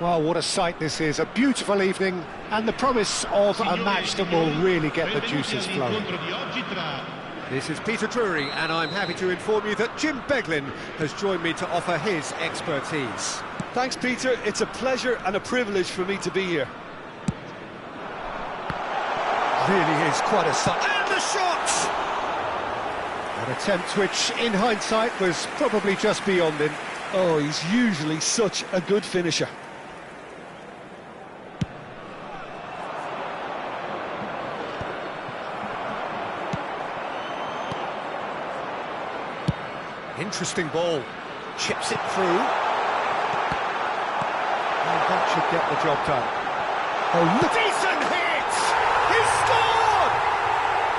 Well, what a sight this is, a beautiful evening and the promise of a match that will really get the juices flowing. This is Peter Drury and I'm happy to inform you that Jim Beglin has joined me to offer his expertise. Thanks, Peter. It's a pleasure and a privilege for me to be here. Really is quite a sight. And the shot! An attempt which, in hindsight, was probably just beyond him. Oh, he's usually such a good finisher. Interesting ball. Chips it through. And that should get the job done. Oh, look! Decent hit! He scored!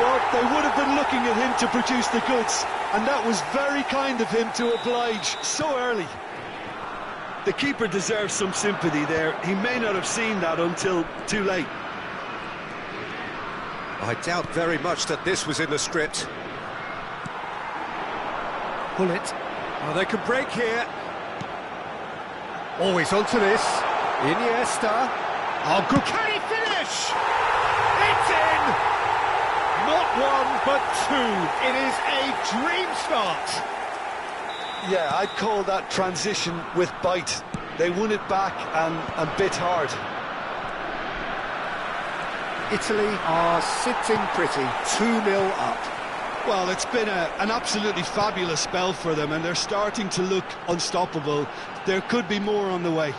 Well, they would have been looking at him to produce the goods, and that was very kind of him to oblige so early. The keeper deserves some sympathy there. He may not have seen that until too late. I doubt very much that this was in the script. Pull it. Oh, they can break here. Always onto this. Iniesta. Oh, good. Can he finish? It's in! Not one, but two. It is a dream start. Yeah, I'd call that transition with bite. They won it back and bit hard. Italy are sitting pretty, 2-0 up. Well, it's been an absolutely fabulous spell for them, and they're starting to look unstoppable. There could be more on the way.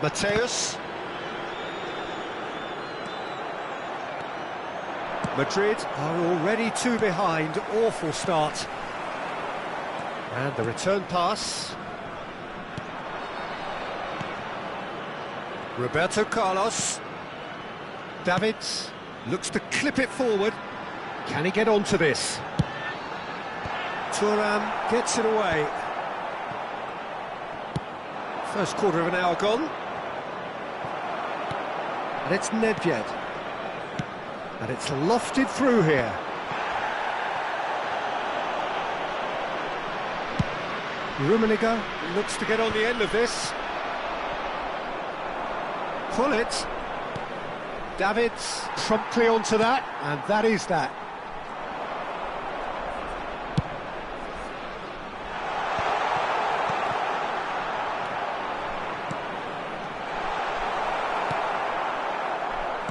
Mateus. Madrid are already two behind. Awful start. And the return pass. Roberto Carlos. Davids looks to clip it forward. Can he get onto this? Thuram gets it away. First quarter of an hour gone. And it's Nedved. And it's lofted through here. Rummenigge looks to get on the end of this. Pull it. Davids promptly onto that, and that is that.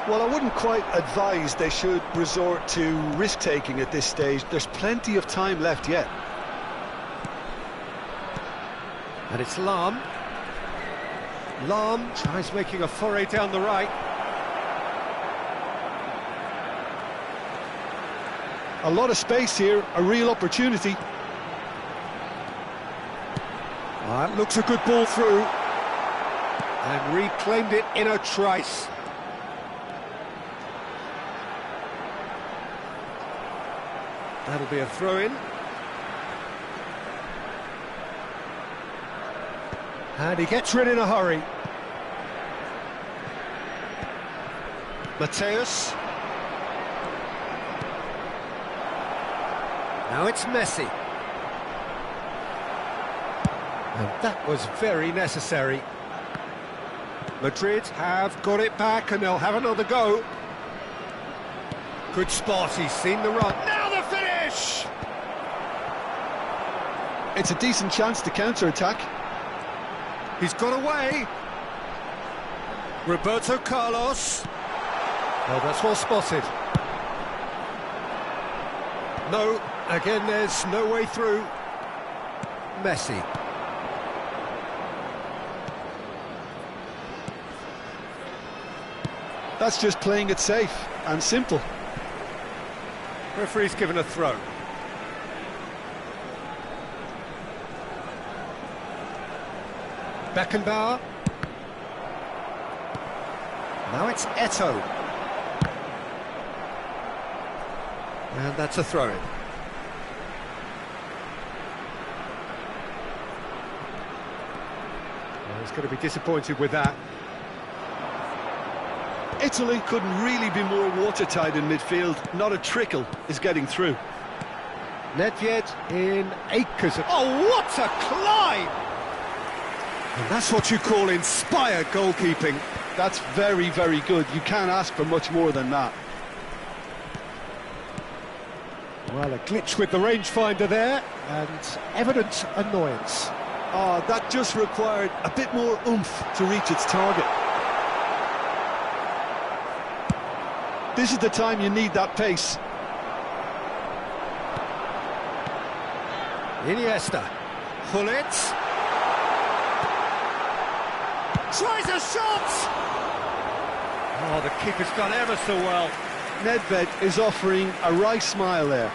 Well, I wouldn't quite advise they should resort to risk-taking at this stage. There's plenty of time left yet. And it's Lahm. Lahm tries making a foray down the right. A lot of space here, a real opportunity. That looks a good ball through. And reclaimed it in a trice. That'll be a throw-in. And he gets rid in a hurry. Mateus. Now it's Messi. And that was very necessary. Madrid have got it back and they'll have another go. Good spot, he's seen the run. Now the finish! It's a decent chance to counter-attack. He's got away. Roberto Carlos. Oh, that's well spotted. No, again, there's no way through. Messi. That's just playing it safe and simple. Referee's given a throw. Beckenbauer. Now it's Eto'o. And that's a throw-in. Well, he's going to be disappointed with that. Italy couldn't really be more watertight in midfield. Not a trickle is getting through. Nedved in acres of... Oh, what a climb! And that's what you call inspired goalkeeping. That's very, very good. You can't ask for much more than that. Well, a glitch with the rangefinder there, and evident annoyance. Oh, that just required a bit more oomph to reach its target. This is the time you need that pace. Iniesta. Gullit. Tries a shot! Oh, the keeper's done ever so well. Nedved is offering a wry smile there.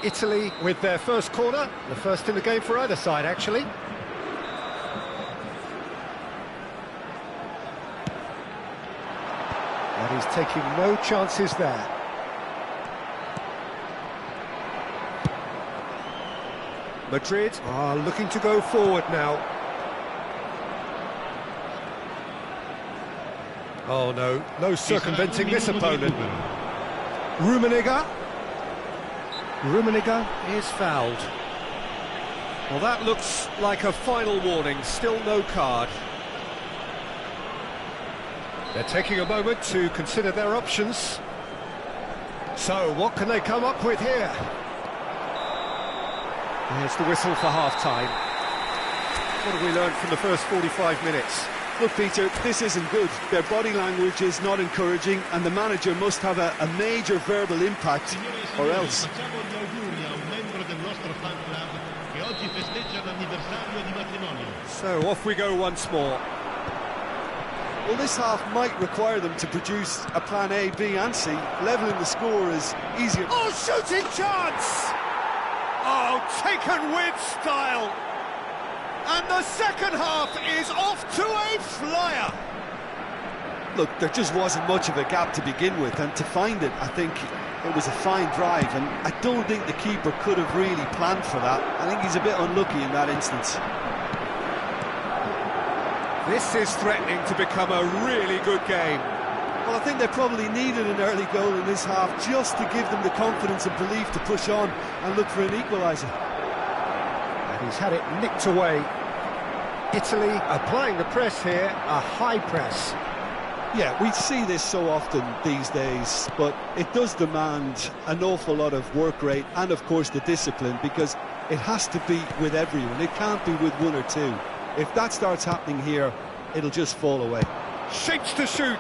Italy with their first corner, the first in the game for either side, actually. And he's taking no chances there. Madrid are looking to go forward now. Oh no, no circumventing this opponent. Rummenigge. Rummenigge is fouled. Well, that looks like a final warning, still no card. They're taking a moment to consider their options. So, what can they come up with here? Here's the whistle for half-time. What have we learned from the first 45 minutes? Look, Peter, this isn't good. Their body language is not encouraging, and the manager must have a major verbal impact, or else. So off we go once more. Well, this half might require them to produce a plan A, B and C. Levelling the score is easier. Oh, shooting chance! Oh, taken with style! And the second half is off to a flyer. Look, there just wasn't much of a gap to begin with, and to find it, I think it was a fine drive, and I don't think the keeper could have really planned for that. I think he's a bit unlucky in that instance. This is threatening to become a really good game. Well, I think they probably needed an early goal in this half just to give them the confidence and belief to push on and look for an equaliser. He's had it nicked away. Italy applying the press here, a high press. Yeah, we see this so often these days, but it does demand an awful lot of work rate and, of course, the discipline, because it has to be with everyone. It can't be with one or two. If that starts happening here, it'll just fall away. Shapes to shoot.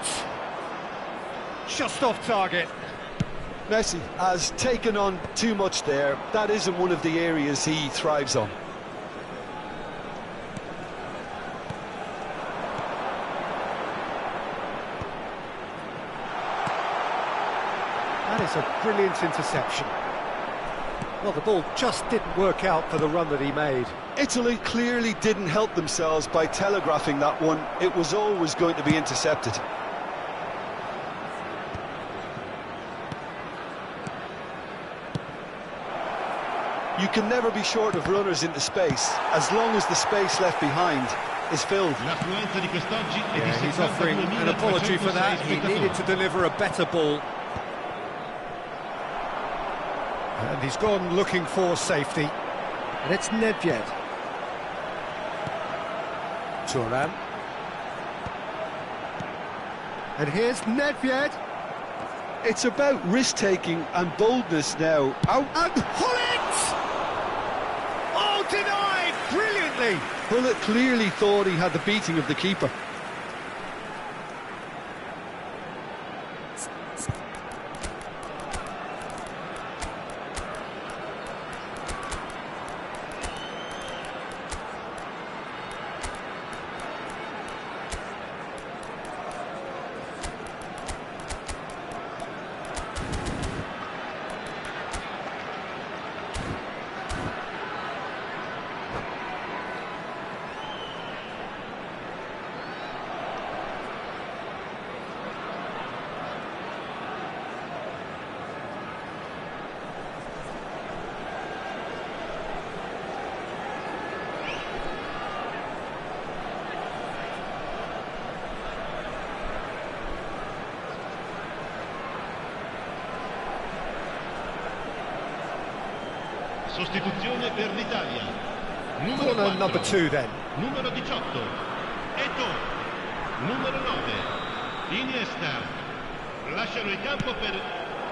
Just off target. Messi has taken on too much there. That isn't one of the areas he thrives on. That is a brilliant interception. Well, the ball just didn't work out for the run that he made. Italy clearly didn't help themselves by telegraphing that one. It was always going to be intercepted. You can never be short of runners into space, as long as the space left behind is filled. Yeah, he's offering an apology for that. He needed to deliver a better ball. And he's gone looking for safety. And it's Nedved. Thuram. And here's Nedved. It's about risk-taking and boldness now. Out. And Hullet! Oh, denied brilliantly. Hullet clearly thought he had the beating of the keeper. Sostituzione per l'Italia. Corner number 2 then. Numero 18. Eto'o. Numero 9. Iniesta. Lasciano il campo per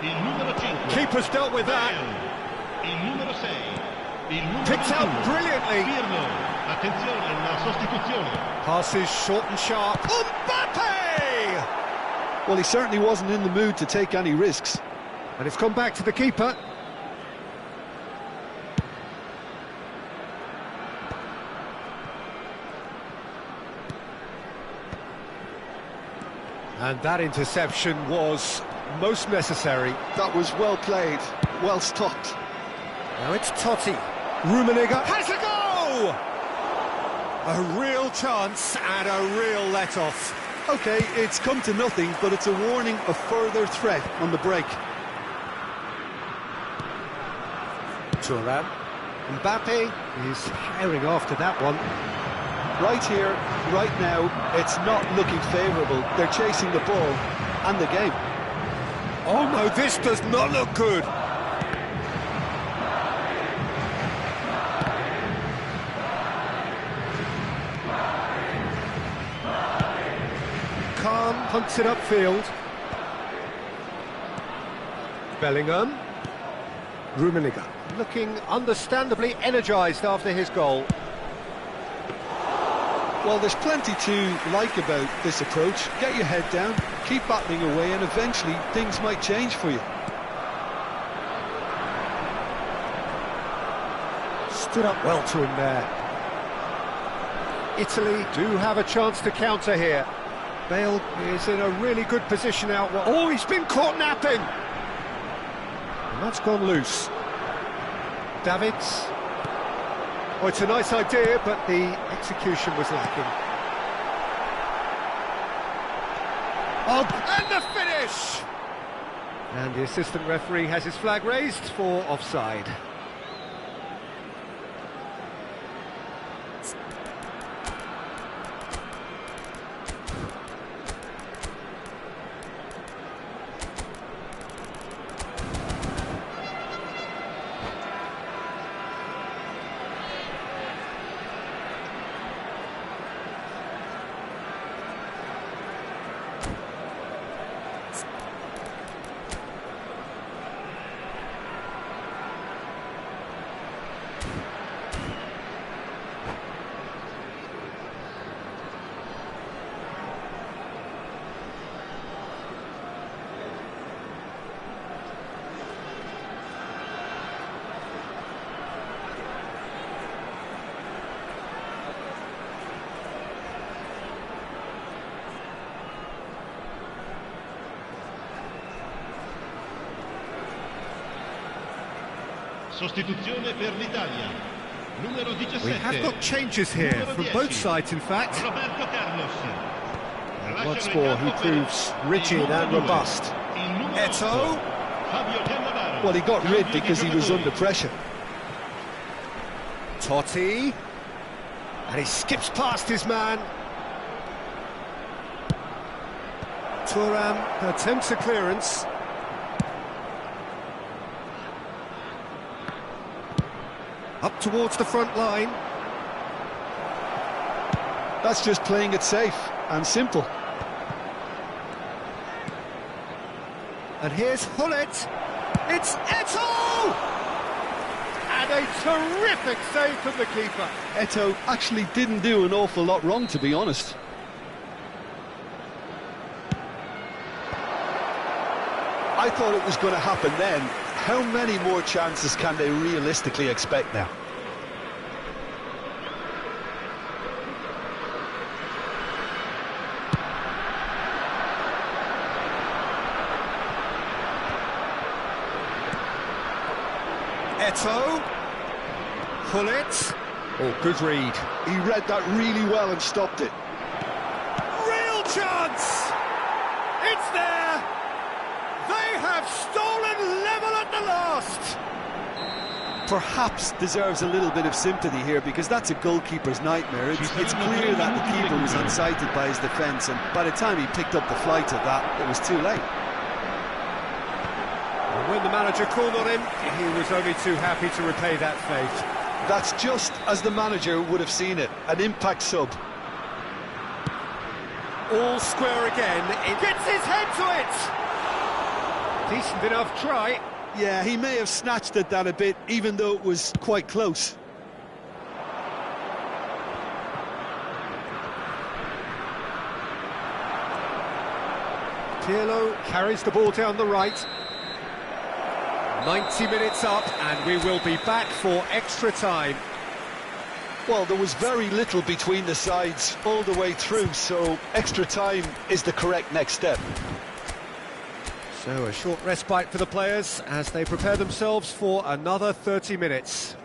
il numero 5. Keeper's dealt with that. Il numero 6. Il numero Picked out 21. brilliantly. Pirlo. Attenzione, la sostituzione. Passes short and sharp. Mbappe! Well, he certainly wasn't in the mood to take any risks. And it's gone back to the keeper. And that interception was most necessary. That was well played, well stopped. Now it's Totti. Rummenigge has a go! A real chance and a real let-off. OK, it's come to nothing, but it's a warning of further threat on the break. Thuram. Mbappe is herring after that one. Right here, right now, it's not looking favourable. They're chasing the ball and the game. Oh no, this does not look good. Calm punts it upfield. Bellingham. Rummenigge looking understandably energised after his goal. Well, there's plenty to like about this approach. Get your head down, keep battling away, and eventually things might change for you. Stood up well to him there. Italy do have a chance to counter here. Bale is in a really good position out. Oh, he's been caught napping! And that's gone loose. Davids. Oh, it's a nice idea, but the execution was lacking. Oh, and the finish! And the assistant referee has his flag raised for offside. Sostituzione per l'Italia. Numero 17. We have got changes here from both sides, in fact. Roberto Carlos. Once more, he proves rigid and robust. Eto'o. Well, he got rid because he was under pressure. Totti. And he skips past his man. Thuram attempts a clearance. Up towards the front line. That's just playing it safe and simple. And here's Hullet. It's Eto'o! And a terrific save from the keeper. Eto'o actually didn't do an awful lot wrong, to be honest. I thought it was going to happen then. How many more chances can they realistically expect now? Eto'o. Hullet. Oh, good read. He read that really well and stopped it. Real chance! It's there! They have stolen level at the last! Perhaps deserves a little bit of sympathy here, because that's a goalkeeper's nightmare. It's clear that the keeper was unsighted by his defence, and by the time he picked up the flight of that, it was too late. And when the manager called on him, he was only too happy to repay that fate. That's just as the manager would have seen it, an impact sub. All square again. It gets his head to it! Decent enough try. Yeah, he may have snatched at that a bit, even though it was quite close. Pirlo carries the ball down the right. 90 minutes up, and we will be back for extra time. Well, there was very little between the sides all the way through, so extra time is the correct next step. So a short respite for the players as they prepare themselves for another 30 minutes.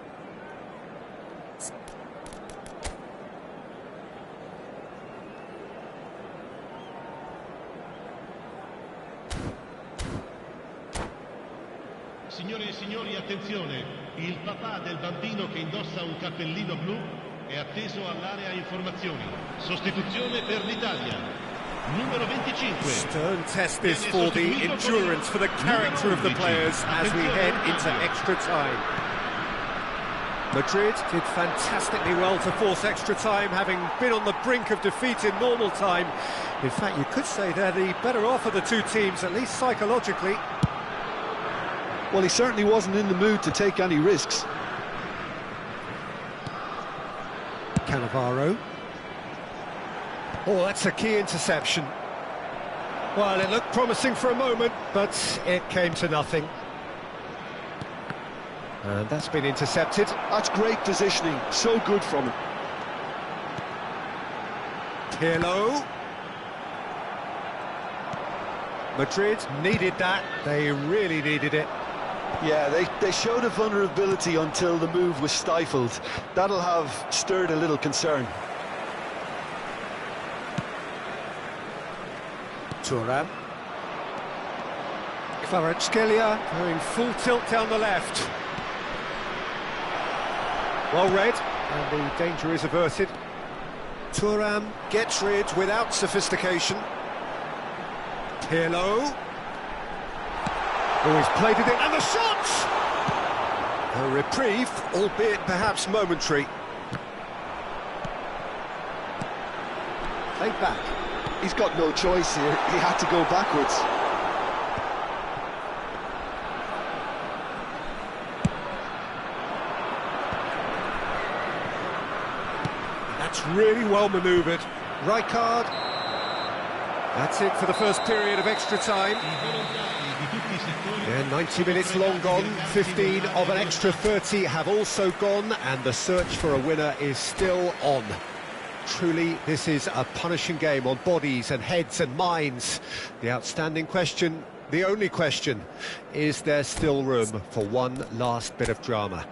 Signore e signori, attenzione! Il papà del bambino che indossa un cappellino blu è atteso all'area informazioni. Sostituzione per l'Italia. Numero 25. Stern test this for the endurance, for the character of the players as we head into extra time. Madrid did fantastically well to force extra time, having been on the brink of defeat in normal time. In fact, you could say they're the better off of the two teams, at least psychologically. Well, he certainly wasn't in the mood to take any risks. Cannavaro. Oh, that's a key interception. Well, it looked promising for a moment, but it came to nothing. And that's been intercepted. That's great positioning, so good from him. Pirlo. Madrid needed that, they really needed it. Yeah, they showed a vulnerability until the move was stifled. That'll have stirred a little concern. Thuram. Kvaratskhelia going full tilt down the left. Well read, and the danger is averted. Thuram gets rid without sophistication. Pirlo. Oh, he's played it in, and the shot! A reprieve, albeit perhaps momentary. Played back. He's got no choice here, he had to go backwards. That's really well manoeuvred. Rijkaard. That's it for the first period of extra time. Yeah, 90 minutes long gone, 15 of an extra 30 have also gone, and the search for a winner is still on. Truly, this is a punishing game on bodies and heads and minds. The outstanding question, the only question, is there still room for one last bit of drama?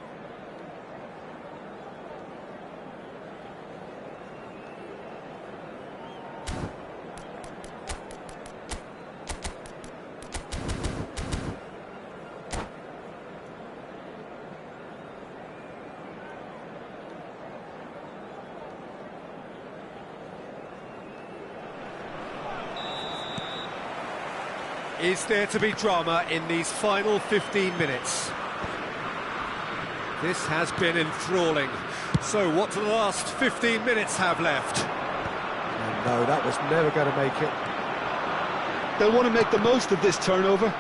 Is there to be drama in these final 15 minutes? This has been enthralling. So what do the last 15 minutes have left? And no, that was never going to make it. They'll want to make the most of this turnover.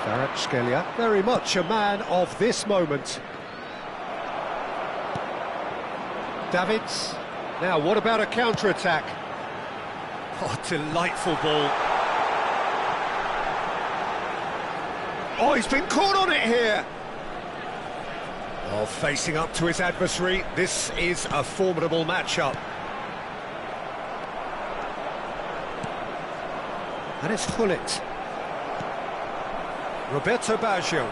Kvaratskhelia, very much a man of this moment. Davids. Now, what about a counter-attack? Oh, delightful ball. Oh, he's been caught on it here. Oh, facing up to his adversary, this is a formidable matchup. And it's Gullit. Roberto Baggio.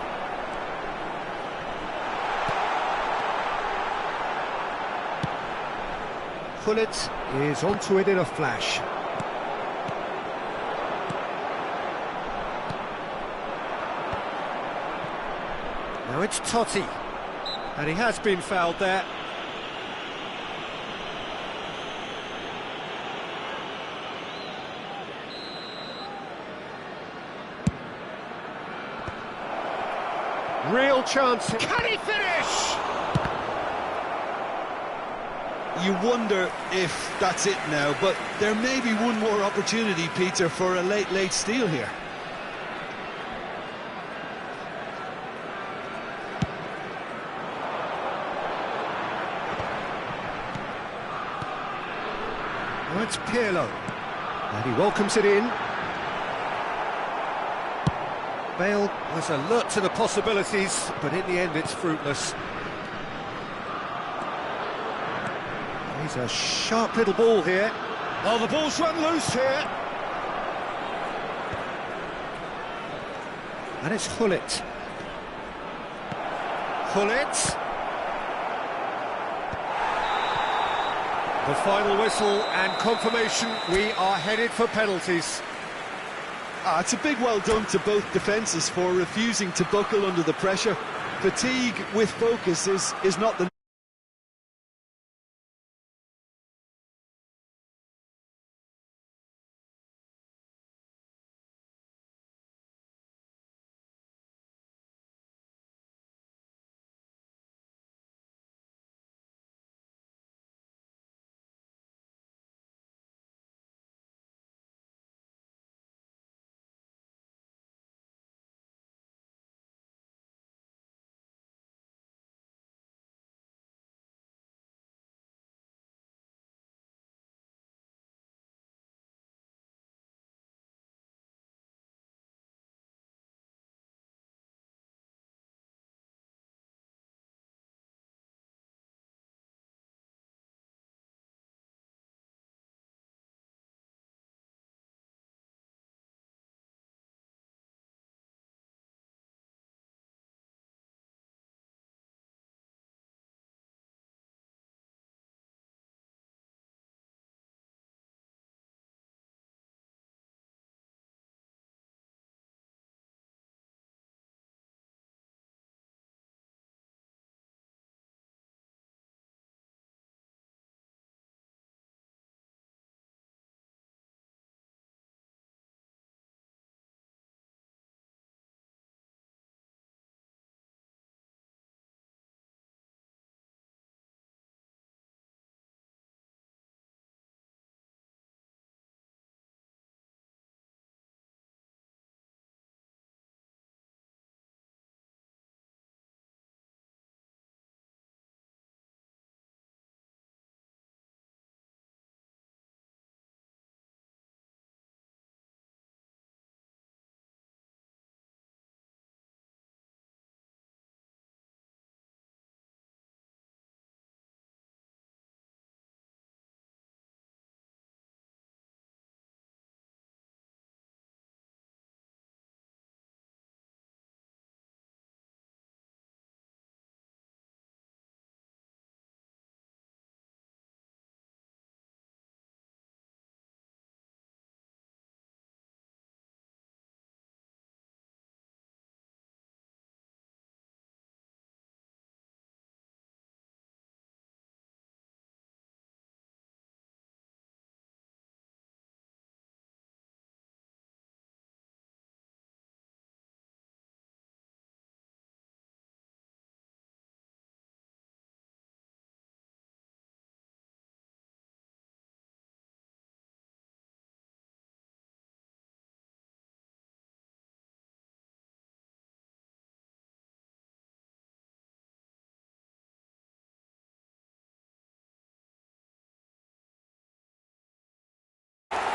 Gullit is onto it in a flash. Now it's Totti. And he has been fouled there. Real chance. Can he finish? You wonder if that's it now, but there may be one more opportunity, Peter, for a late steal here. Now it's Pirlo. And he welcomes it in. Bale was alert to the possibilities, but in the end it's fruitless. He's a sharp little ball here. Oh, the ball's run loose here. And it's Gullit. Gullit. The final whistle and confirmation, we are headed for penalties. It's a big well done to both defences for refusing to buckle under the pressure. Fatigue with focus is not the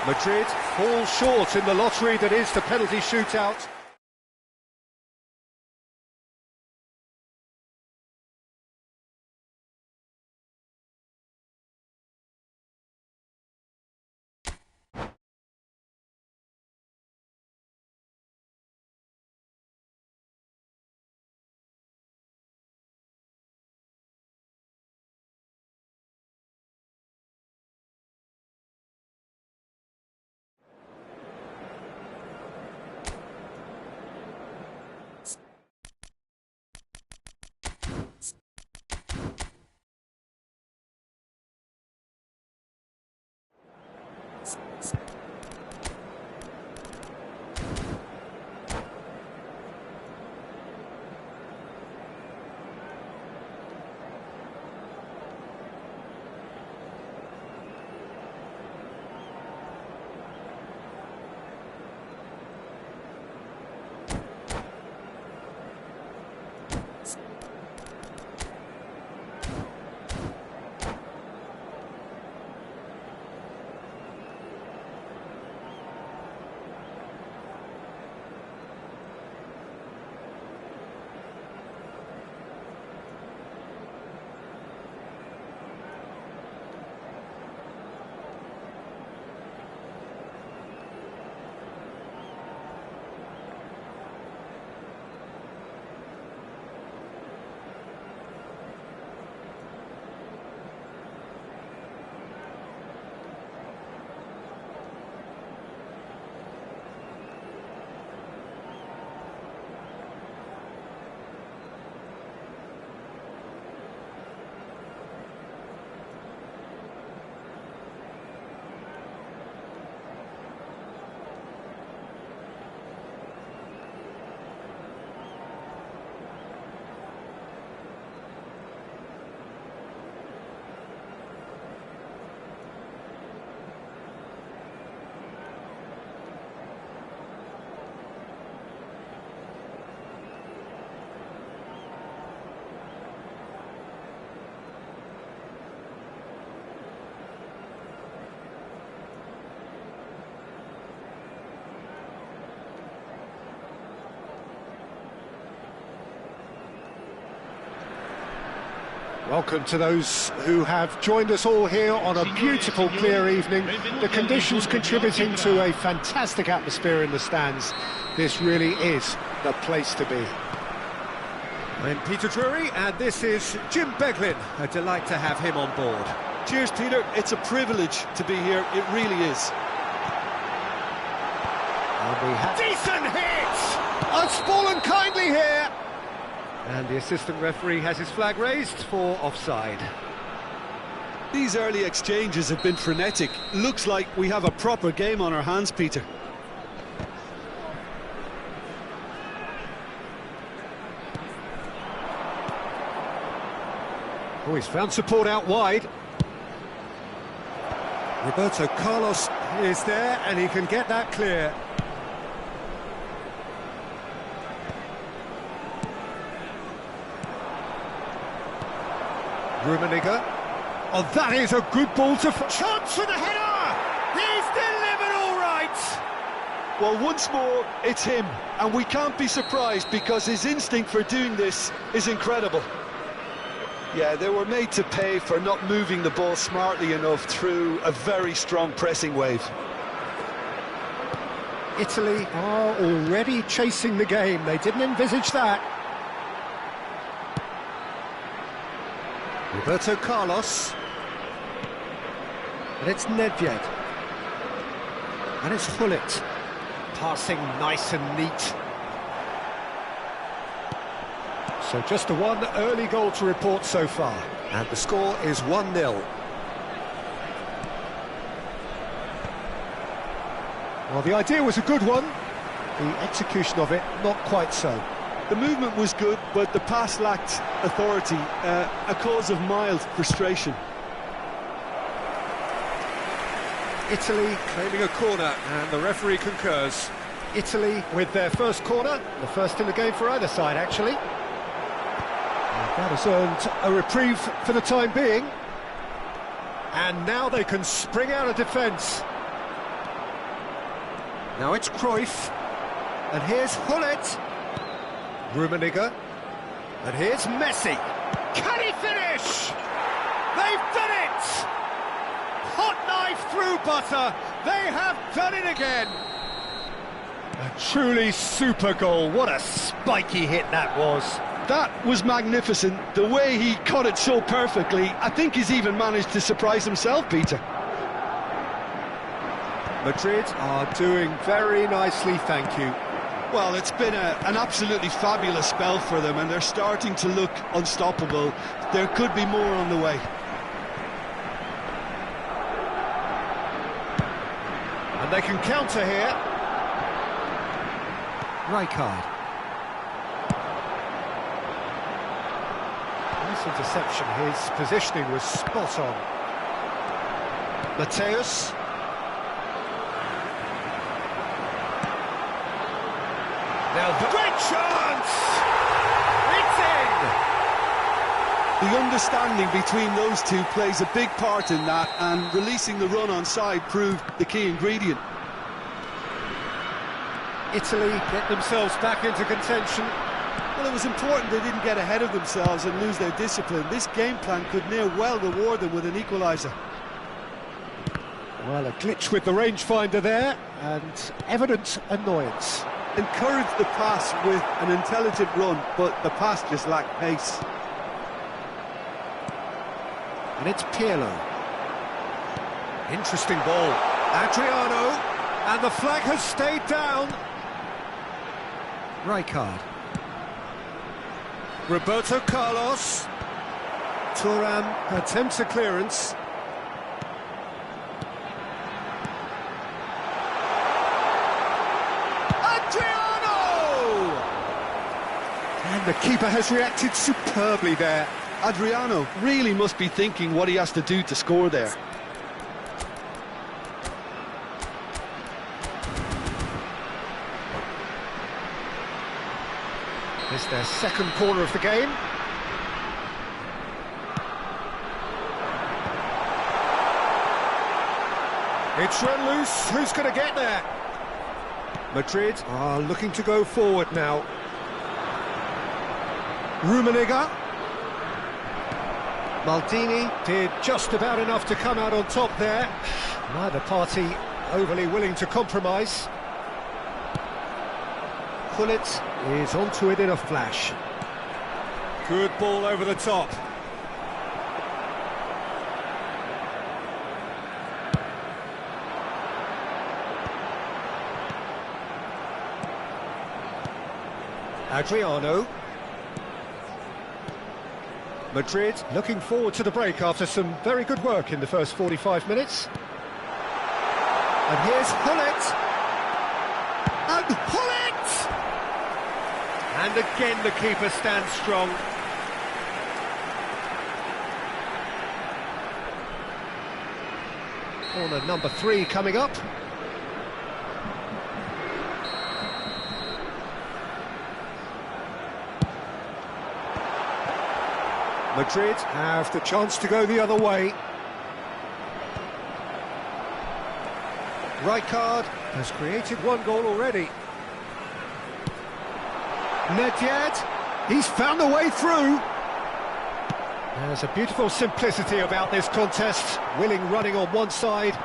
Madrid fall short in the lottery that is the penalty shootout. Welcome to those who have joined us all here on a beautiful, clear evening. The conditions contributing to a fantastic atmosphere in the stands. This really is the place to be. I'm Peter Drury, and this is Jim Beglin. A delight to have him on board. Cheers, Peter. It's a privilege to be here. It really is. And we have Decent hit! it's fallen kindly here. And the assistant referee has his flag raised for offside. These early exchanges have been frenetic. Looks like we have a proper game on our hands, Peter. Oh, he's found support out wide. Roberto Carlos is there, and he can get that clear. Rummenigge. Oh, that is a good ball to... Chance for the header! He's delivered all right! Well, once more, it's him. And we can't be surprised because his instinct for doing this is incredible. Yeah, they were made to pay for not moving the ball smartly enough through a very strong pressing wave. Italy are already chasing the game. They didn't envisage that. Roberto Carlos. And it's Nedved. And it's Hullet. Passing nice and neat. So just the one early goal to report so far. And the score is 1-0. Well, the idea was a good one. The execution of it, not quite so. The movement was good, but the pass lacked authority, a cause of mild frustration. Italy claiming a corner, and the referee concurs. Italy with their first corner, the first in the game for either side, actually. And that has earned a reprieve for the time being. And now they can spring out of defence. Now it's Cruyff. And here's Hullet. Rummenigge. And here's Messi. Can he finish? They've done it! Hot knife through butter. They have done it again. A truly super goal. What a spiky hit that was. That was magnificent. The way he cut it so perfectly, I think he's even managed to surprise himself, Peter. Madrid are doing very nicely, thank you. Well, it's been an absolutely fabulous spell for them, and they're starting to look unstoppable. There could be more on the way. And they can counter here. Rijkaard. Nice interception. His positioning was spot on. Mateus. Now the great chance! It's in! The understanding between those two plays a big part in that, and releasing the run on side proved the key ingredient. Italy get themselves back into contention. Well, it was important they didn't get ahead of themselves and lose their discipline. This game plan could near well reward them with an equaliser. Well, a glitch with the rangefinder there, and evident annoyance. Encouraged the pass with an intelligent run, but the pass just lacked pace. And it's Pirlo. Interesting ball. Adriano, and the flag has stayed down. Rijkaard. Roberto Carlos. Thuram attempts a clearance. And the keeper has reacted superbly there. Adriano really must be thinking what he has to do to score there. It's their second corner of the game. It's run loose. Who's going to get there? Madrid are looking to go forward now. Rummenigge. Maldini did just about enough to come out on top there. Neither party overly willing to compromise. Hullet is onto it in a flash. Good ball over the top. Adriano. Madrid looking forward to the break after some very good work in the first 45 minutes. And here's Hullet. And Hullet! And again the keeper stands strong. Corner number 3 coming up. Madrid have the chance to go the other way. Rijkaard has created one goal already. Nedved, he's found a way through. There's a beautiful simplicity about this contest. Willing running on one side,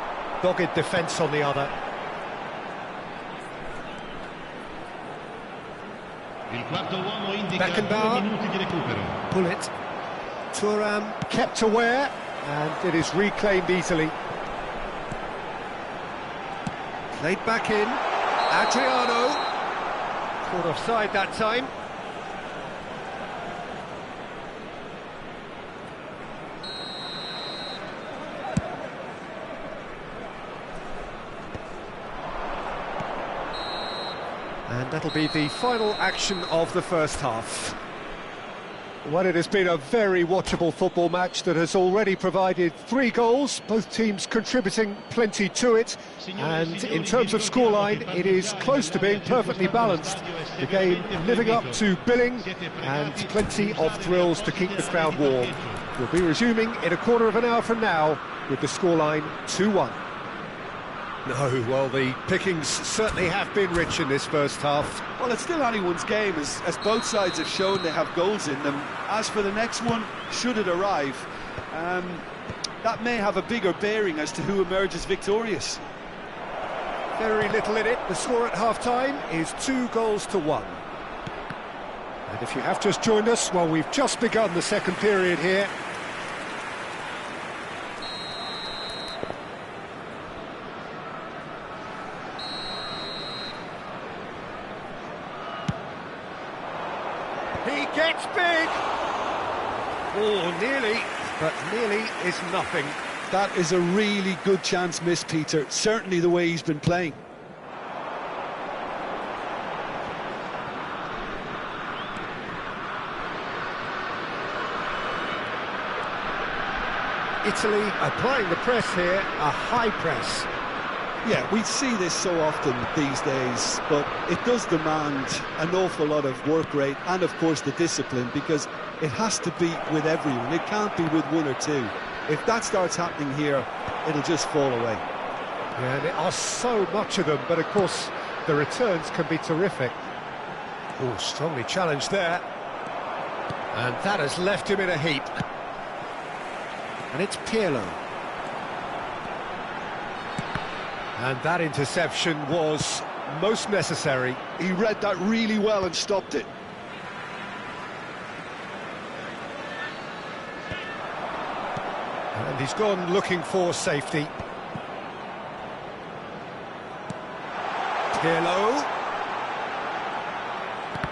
dogged defence on the other. Il quarto uomo indica 2 Beckenbauer. minuti di recupero. Hullet. Thuram kept aware, and it is reclaimed easily. Played back in. Adriano. Caught offside that time. And that'll be the final action of the first half. Well, it has been a very watchable football match that has already provided 3 goals, both teams contributing plenty to it, and in terms of scoreline, it is close to being perfectly balanced. The game living up to billing, and plenty of thrills to keep the crowd warm. We'll be resuming in a quarter of an hour from now with the scoreline 2-1. No, well, the pickings certainly have been rich in this first half. Well, it's still anyone's game, as both sides have shown they have goals in them. As for the next one, should it arrive, that may have a bigger bearing as to who emerges victorious. Very little in it. The score at half-time is 2-1. And if you have just joined us, well, we've just begun the second period here. He gets big! Oh, nearly, but nearly is nothing. That is a really good chance missed, Peter. Certainly the way he's been playing. Italy applying the press here, a high press. Yeah, we see this so often these days, but it does demand an awful lot of work rate and, of course, the discipline, because it has to be with everyone. It can't be with one or two. If that starts happening here, it'll just fall away. Yeah, there are so much of them, but of course the returns can be terrific. Oh, strongly challenged there. And that has left him in a heap. And it's Pirlo. And that interception was most necessary. He read that really well and stopped it. And he's gone looking for safety. Pirlo.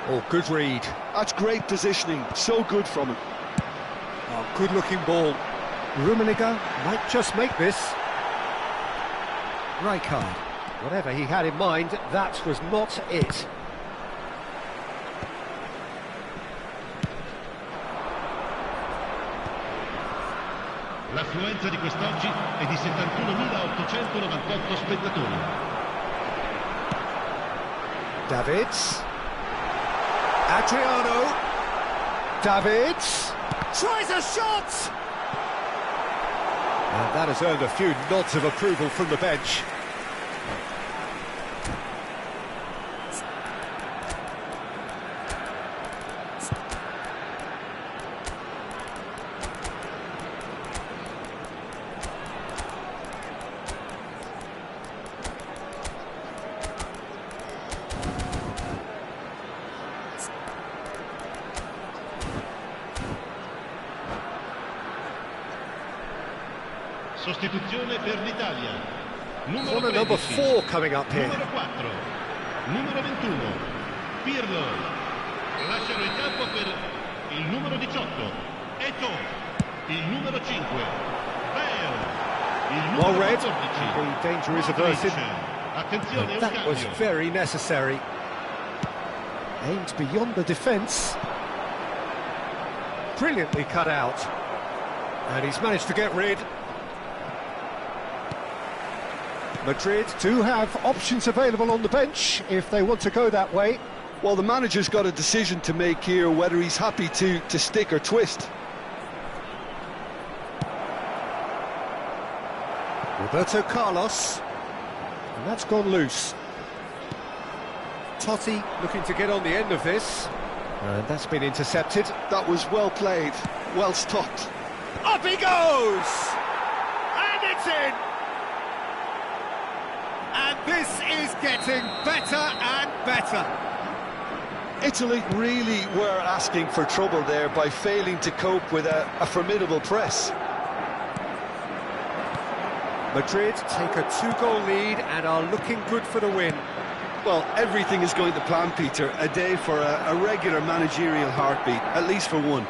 Oh, good read. That's great positioning, so good from him. Oh, good-looking ball. Rummenigge might just make this. Rijkaard. Whatever he had in mind, that was not it. L'affluenza di quest'oggi è di 71.898 spettatori. Davids. Adriano. Davids. Tries a shot! And that has earned a few nods of approval from the bench. Sostituzione per l'Italia. Corner number 4 coming up here. Numero 4, numero 21, Pirlo. Lasciano il campo per il numero 18, Eto'o. Il numero 5, Bale. Il numero Well read. 14, The danger is averted. Attenzione, un That was cambio. very necessary. Aimed beyond the defence. Brilliantly cut out. And he's managed to get rid. Madrid do have options available on the bench if they want to go that way. Well, the manager's got a decision to make here, whether he's happy to stick or twist. Roberto Carlos. And that's gone loose. Totti looking to get on the end of this. And that's been intercepted. That was well played, well stopped. Up he goes! And it's in! And this is getting better and better. Italy really were asking for trouble there by failing to cope with a formidable press. Madrid take a 2-goal lead and are looking good for the win. Well, everything is going to plan, Peter. A day for a regular managerial heartbeat, at least for one.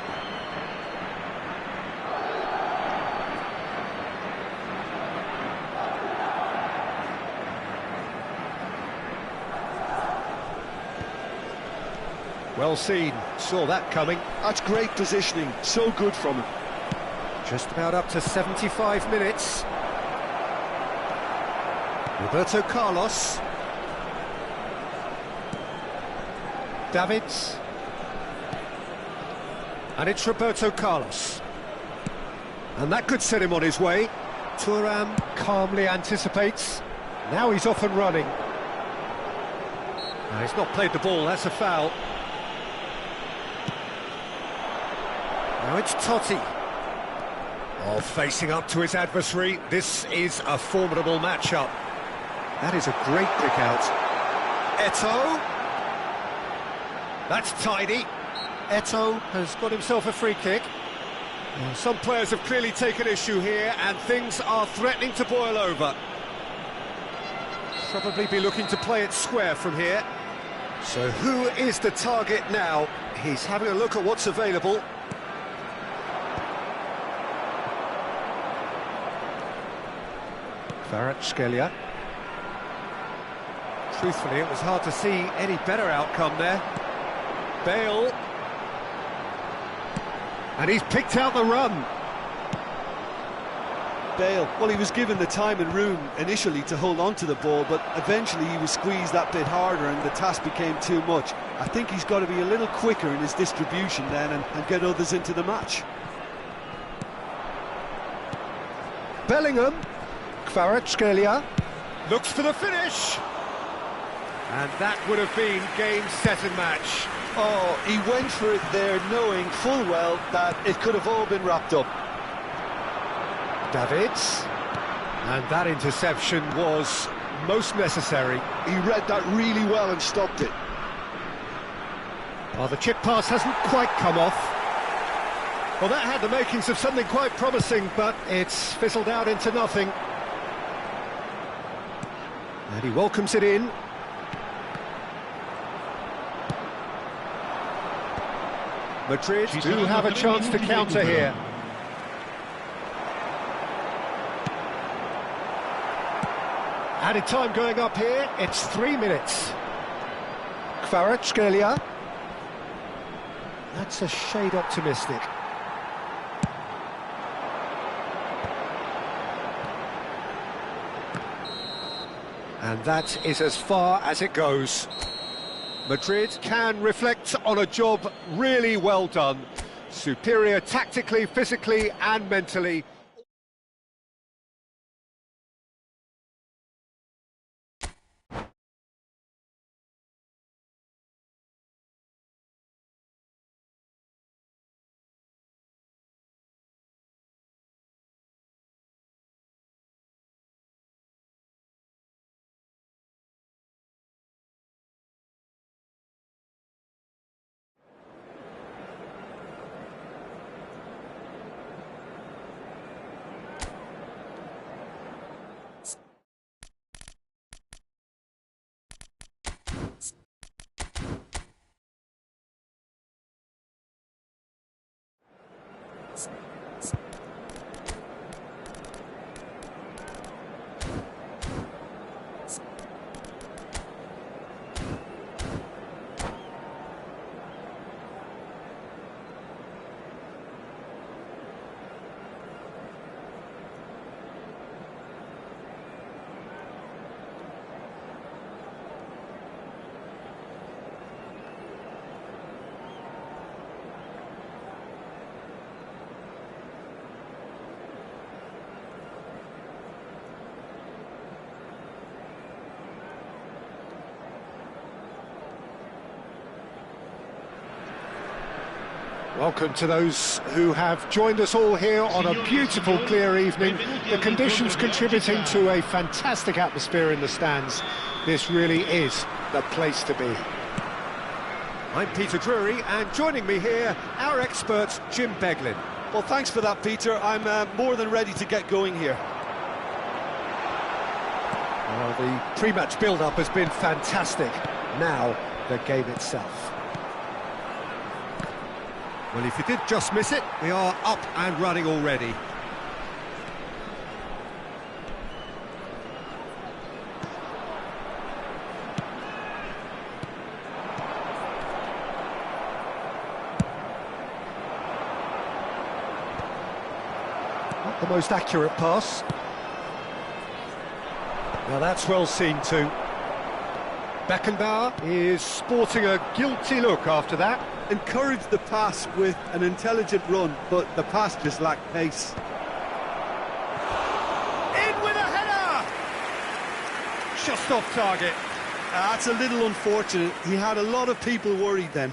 Well seen, saw that coming. That's great positioning, so good from him. Just about up to 75 minutes. Roberto Carlos. Davids. And it's Roberto Carlos. And that could set him on his way. Thuram calmly anticipates. Now he's off and running. No, he's not played the ball, that's a foul. Now it's Totti. Oh, facing up to his adversary, this is a formidable matchup. That is a great pick out. Eto'o. That's tidy. Eto'o has got himself a free kick. Some players have clearly taken issue here, and things are threatening to boil over. Probably be looking to play it square from here. So who is the target now? He's having a look at what's available. Kvaratskhelia. Truthfully, it was hard to see any better outcome there. Bale. And he's picked out the run. Bale, well, he was given the time and room initially to hold on to the ball, but eventually he was squeezed that bit harder and the task became too much. I think he's got to be a little quicker in his distribution then and get others into the match. Bellingham. Kvaratskhelia looks for the finish. And that would have been game, set and match. Oh, he went for it there knowing full well that it could have all been wrapped up. Davids, and that interception was most necessary. He read that really well and stopped it. Well, the chip pass hasn't quite come off. Well, that had the makings of something quite promising, but it's fizzled out into nothing. And he welcomes it in. Madrid do have a chance to counter here. Added time going up here, it's 3 minutes. Kvaratskhelia. That's a shade optimistic. And that is as far as it goes. Madrid can reflect on a job really well done. Superior tactically, physically and mentally. Welcome to those who have joined us all here on a beautiful, clear evening. The conditions contributing to a fantastic atmosphere in the stands. This really is the place to be. I'm Peter Drury, and joining me here, our expert, Jim Beglin. Well, thanks for that, Peter. I'm more than ready to get going here. Well, the pre-match build-up has been fantastic. Now, the game itself. Well, if you did just miss it, we are up and running already. Not the most accurate pass. Now that's well seen too. Beckenbauer is sporting a guilty look after that. Encouraged the pass with an intelligent run, but the pass just lacked pace. In with a header! just off target. That's a little unfortunate. He had a lot of people worried then.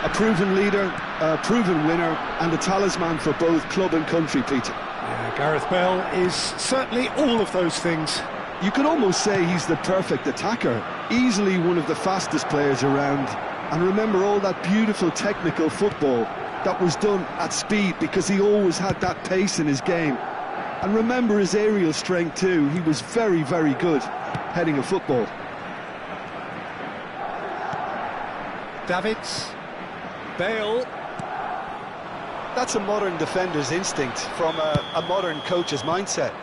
A proven leader, a proven winner, and a talisman for both club and country, Peter. Yeah, Gareth Bale is certainly all of those things. You could almost say he's the perfect attacker, easily one of the fastest players around. And remember all that beautiful technical football that was done at speed, because he always had that pace in his game. And remember his aerial strength too. He was very, very good heading a football. Davids. Bale. That's a modern defender's instinct from a modern coach's mindset.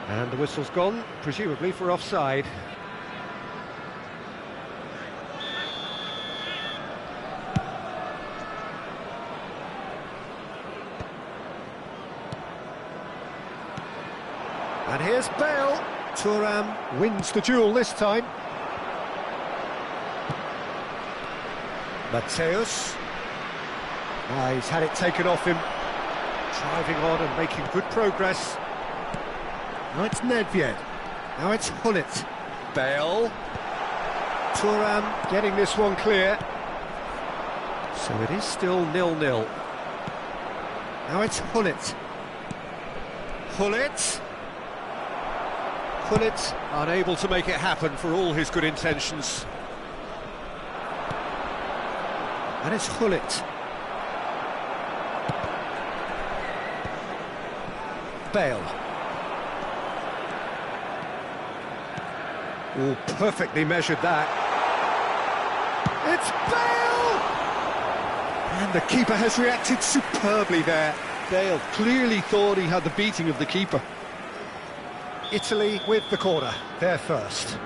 And the whistle's gone, presumably for offside. And here's Bale. Thuram wins the duel this time. Mateus. He's had it taken off him. Driving on and making good progress. Now it's Nedved. Now it's Hullet. Bale. Thuram getting this one clear. So it is still 0-0. Now it's Hullet. Hullet. Hullet unable to make it happen for all his good intentions. And it's Hullet. Bale. Oh, perfectly measured that. It's Bale! And the keeper has reacted superbly there. Bale clearly thought he had the beating of the keeper. Italy with the corner, they're first.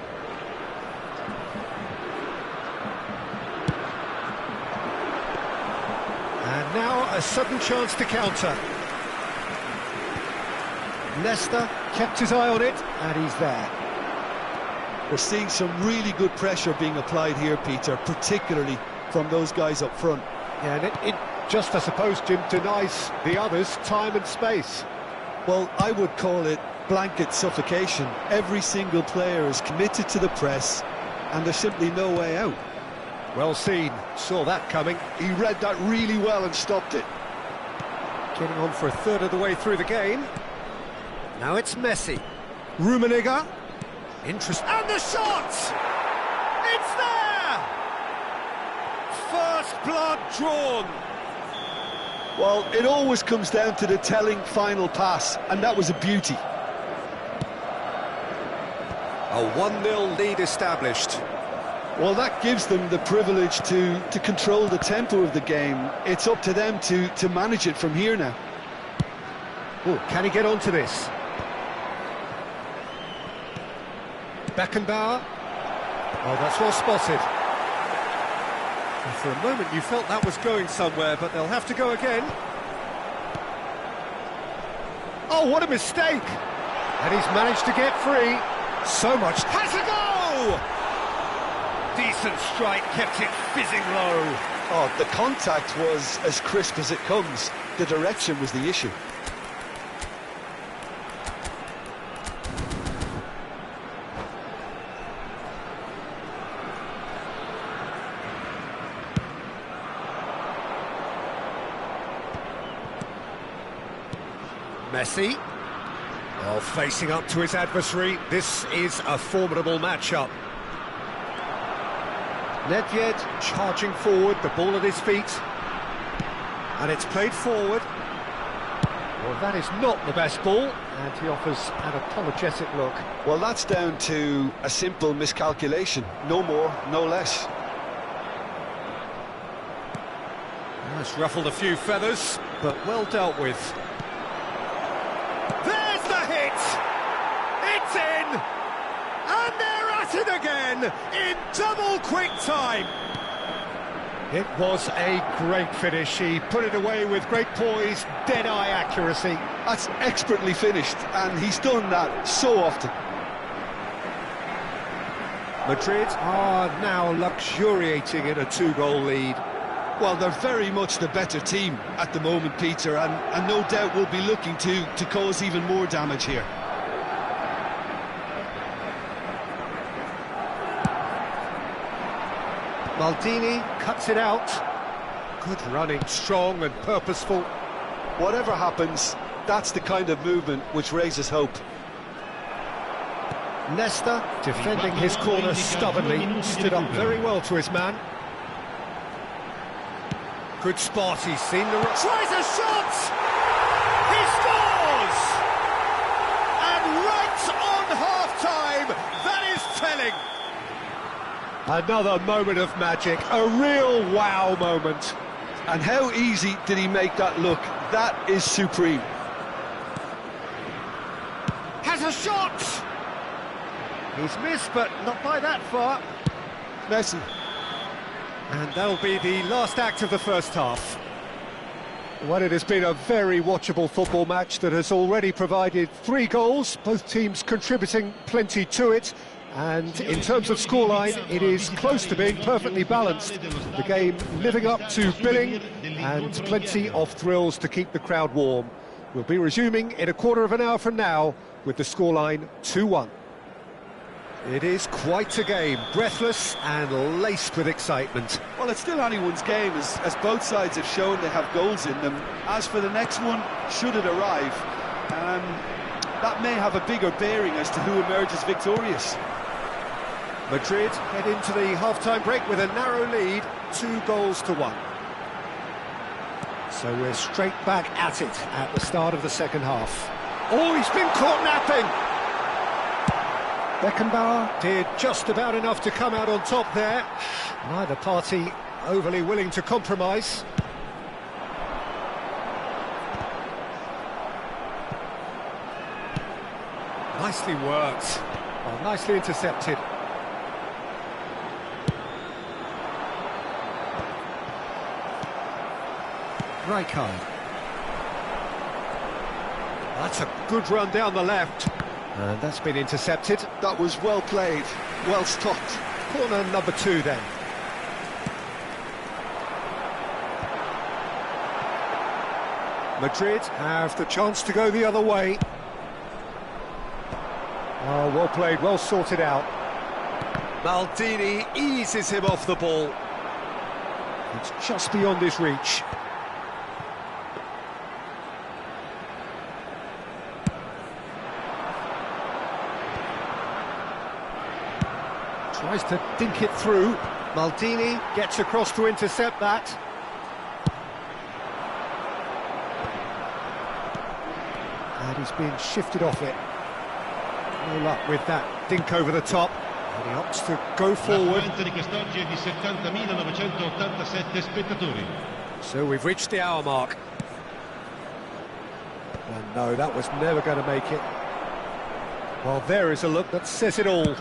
And now a sudden chance to counter. Leicester kept his eye on it, and he's there. We're seeing some really good pressure being applied here, Peter, particularly from those guys up front. Yeah, and it just, I suppose, Jim, denies the others time and space. Well, I would call it blanket suffocation. Every single player is committed to the press, and there's simply no way out. Well seen, saw that coming. He read that really well and stopped it. Getting on for a third of the way through the game. Now it's Messi. Rummenigge. Interest. And the shot! It's there! First blood drawn. Well, it always comes down to the telling final pass, and that was a beauty. A 1-0 lead established. Well, that gives them the privilege to control the tempo of the game. It's up to them to manage it from here now. Oh, can he get onto this? Beckenbauer. Oh, that's well spotted. And for a moment you felt that was going somewhere, but they'll have to go again. Oh, what a mistake! And he's managed to get free. So much. Has a go! Decent strike, kept it fizzing low. Oh, the contact was as crisp as it comes. The direction was the issue. Messi. Well, facing up to his adversary, this is a formidable matchup. Nedved charging forward, the ball at his feet. And it's played forward. Well, that is not the best ball, and he offers an apologetic look. Well, that's down to a simple miscalculation. No more, no less. That's ruffled a few feathers, but well dealt with. There's the hit! It's in! And they're at it again in double quick time. It was a great finish. He put it away with great poise, dead-eye accuracy. That's expertly finished, and he's done that so often. Madrid are now luxuriating in a 2-goal lead. Well, they're very much the better team at the moment, Peter, and no doubt will be looking to cause even more damage here. Maldini cuts it out. Good running, strong and purposeful. Whatever happens, that's the kind of movement which raises hope. Nesta, defending his corner stubbornly, stood up very well to his man. Good spot, he's seen the... Tries a shot! He scores! And right on half-time, that is telling. Another moment of magic, a real wow moment. And how easy did he make that look? That is supreme. Has a shot! He's missed, but not by that far. Messi. And that'll be the last act of the first half. Well, it has been a very watchable football match that has already provided 3 goals, both teams contributing plenty to it. And in terms of scoreline, it is close to being perfectly balanced. The game living up to billing and plenty of thrills to keep the crowd warm. We'll be resuming in a quarter of an hour from now with the scoreline 2-1. It is quite a game, breathless and laced with excitement. Well, it's still anyone's game, as both sides have shown they have goals in them. As for the next one, should it arrive, that may have a bigger bearing as to who emerges victorious. Madrid head into the half-time break with a narrow lead, 2-1. So we're straight back at it at the start of the second half. Oh, he's been caught napping! Beckenbauer did just about enough to come out on top there. Neither party overly willing to compromise. Nicely worked. Oh, nicely intercepted. Rijkaard. That's a good run down the left. And that's been intercepted. That was well played, well stopped. Corner number 2 then. Madrid have the chance to go the other way. Oh, well played, well sorted out. Maldini eases him off the ball. It's just beyond his reach. Tries to dink it through. Maldini gets across to intercept that. And he's been shifted off it. No luck with that dink over the top. And he opts to go forward. So we've reached the hour mark. And no, that was never going to make it. Well, there is a look that says it all.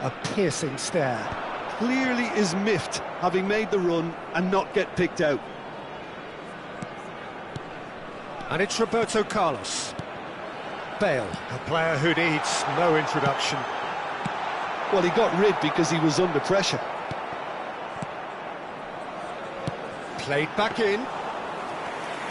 A piercing stare. Clearly is miffed, having made the run and not get picked out. And it's Roberto Carlos. Bale, a player who needs no introduction. Well, he got rid because he was under pressure. Played back in.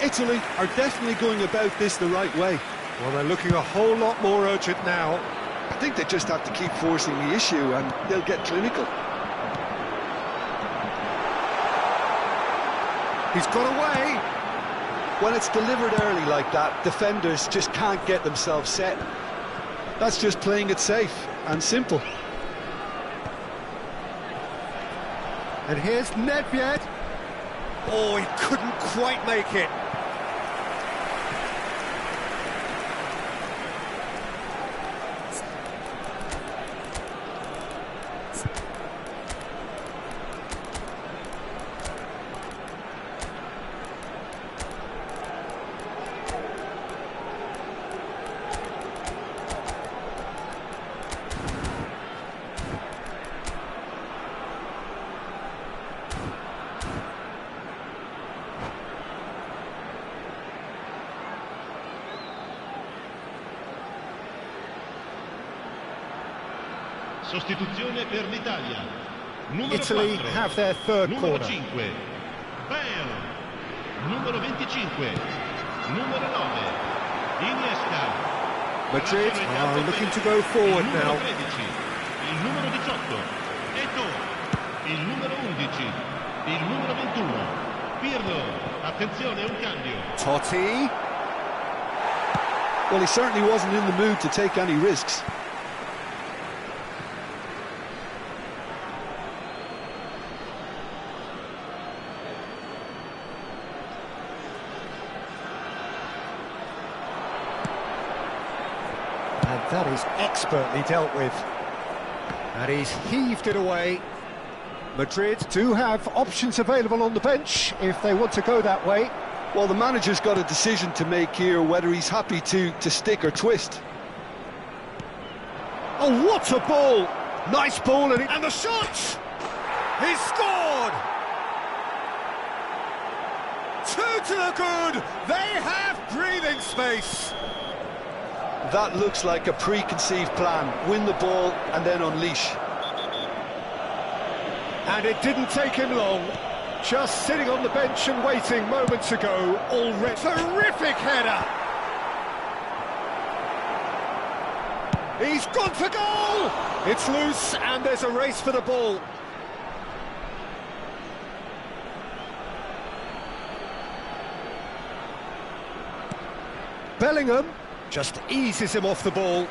Italy are definitely going about this the right way. Well, they're looking a whole lot more urgent now. I think they just have to keep forcing the issue and they'll get clinical. He's got away. When it's delivered early like that, defenders just can't get themselves set. That's just playing it safe and simple. And here's Nedved. Oh, he couldn't quite make it. Sostituzione per l'Italia. Numero Italy 4. have their third Numero corner. 5. Bale, numero 25, numero 9, Iniesta. Madrid are looking to go forward now. 13, il numero 18, Eto'o, il numero 11, il numero 21, Pirlo. Attenzione, un cambio. Totti. Well, he certainly wasn't in the mood to take any risks. And that is expertly dealt with. And he's heaved it away. Madrid do have options available on the bench if they want to go that way. Well, the manager's got a decision to make here, whether he's happy to stick or twist. Oh, what a ball! Nice ball, and the shot! He's scored! 2 to the good! They have breathing space! That looks like a preconceived plan. Win the ball and then unleash. And it didn't take him long. Just sitting on the bench and waiting moments ago, already. Terrific header! He's gone for goal! It's loose and there's a race for the ball. Bellingham just eases him off the ball.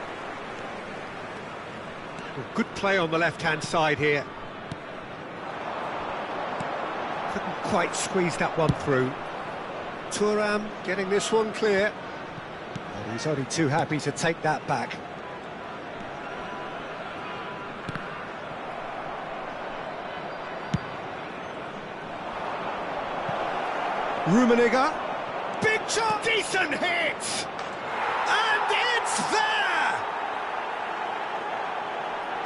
Good play on the left-hand side here. Couldn't quite squeeze that one through. Thuram getting this one clear. And he's only too happy to take that back. Rummenigge. Big chance. Decent hit! And it's there!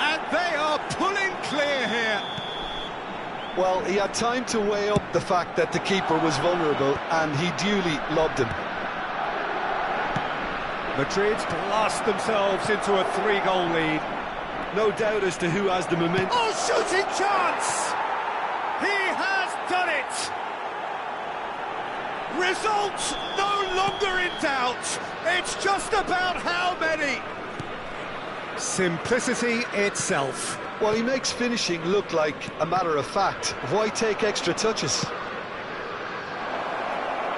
And they are pulling clear here. Well, he had time to weigh up the fact that the keeper was vulnerable, and he duly lobbed him. Madrid blast themselves into a 3-goal lead. No doubt as to who has the momentum. Oh, shooting chance! He has done it! Result no longer in doubt. It's just about how many. Simplicity itself. Well, he makes finishing look like a matter of fact. Why take extra touches?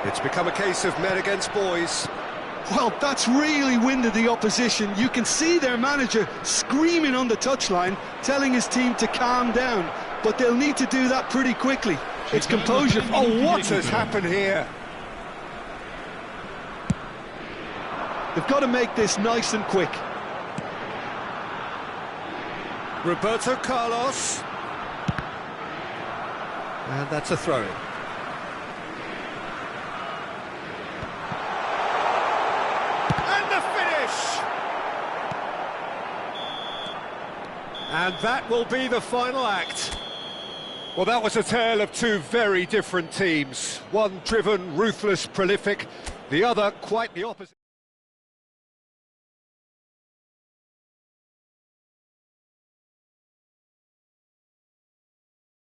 It's become a case of men against boys. Well, that's really winded the opposition. You can see their manager screaming on the touchline, telling his team to calm down. But they'll need to do that pretty quickly. It's composure. Oh, what has happened here? They've got to make this nice and quick. Roberto Carlos. And that's a throw-in. And the finish! And that will be the final act. Well, that was a tale of two very different teams. One driven, ruthless, prolific. The other quite the opposite.